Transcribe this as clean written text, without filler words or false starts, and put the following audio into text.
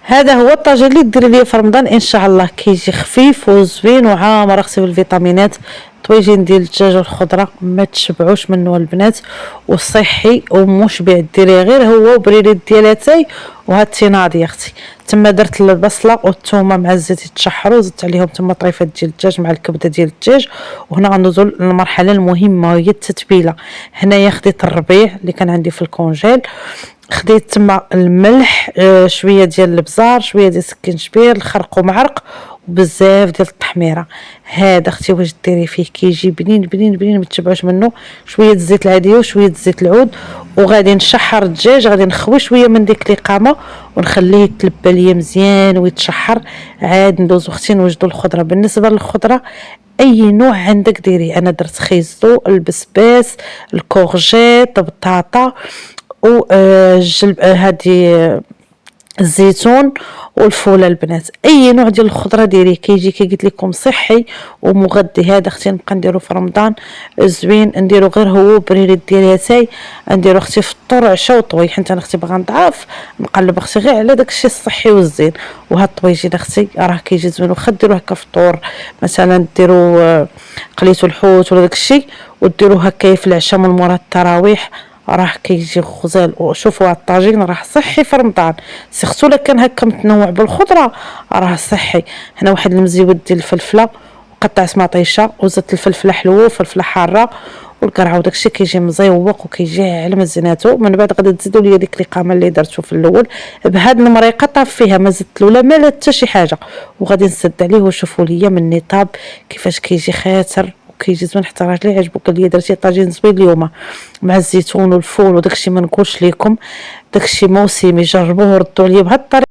هذا هو الطاجين اللي ديري ليه في رمضان ان شاء الله، كيجي خفيف وزوين وعامر اختي بالفيتامينات. طويجين ديال الدجاج والخضره ما تشبعوش منه البنات، وصحي ومشبع. ديريه غير هو وبريريت ديال اتاي وهاد التيناض يا اختي. تما درت البصله والثومه مع الزيت يتشحروا، زدت عليهم تما طريفات ديال الدجاج مع الكبده ديال الدجاج. وهنا غندوزو للمرحله المهمه وهي التتبيله. هنايا خديت الربيع اللي كان عندي في الكونجيل، خديت تما الملح، شويه ديال البزار، شويه ديال السكنجبير، الخرق ومعرق، وبزاف ديال التحميره. هذا اختي واش ديري فيه كيجي بنين بنين بنين، ما تشبعوش منه. شويه الزيت العاديه وشويه الزيت العود، وغادي نشحر الدجاج، غادي نخوي شويه من ديك الإقامه ونخليه يتلبى ليا مزيان ويتشحر. عاد ندوزو اختي نوجدو الخضره. بالنسبه للخضره اي نوع عندك ديري، انا درت خيزو، البسباس، الكورجيت، البطاطا، و الجلب هذه الزيتون والفوله. البنات اي نوع ديال الخضره ديريه كيجي كي قلت لكم صحي ومغذي. هذا اختي نبقى نديرو في رمضان زوين، نديرو غير هو بريريت ديال اتاي، نديرو اختي فطور عشاء وطوي، حيت انا اختي باغا نضعف نقلب اختي غير على داكشي الصحي والزين. وهاد الطويجين اختي راه كيجي زوين، واخا ديروه هكا فطور مثلا، ديرو قليتو الحوت ولا داكشي وديرو هكا في العشاء من مورا التراويح، راه كيجي غزال. وشوفوا هاد الطاجين راه صحي في رمضان، سيرتو الا كان هكا متنوع بالخضره راه صحي. هنا واحد المزيود ديال الفلفله وقطعت مطيشه، وزدت الفلفله حلوه وفلفله حاره والقرعه وداكشي، كيجي مزيوق وكيجي على مزيناتو. من بعد غادي تزيدوا ليا ديك القامه اللي درتو في الاول بهاد المريقه، طاب فيها ما زدت لا ما لا حتى شي حاجه، وغادي نسد عليه. وشوفوا ليا مني طاب كيفاش كيجي خاتر كيجي زوين. حتى راجلي عجبو قال لي درتي طاجين زوين اليوم مع الزيتون والفول وداكشي. ما نقولش لكم داكشي موسمي، جربوه وردوا لي بهاد الطريقه.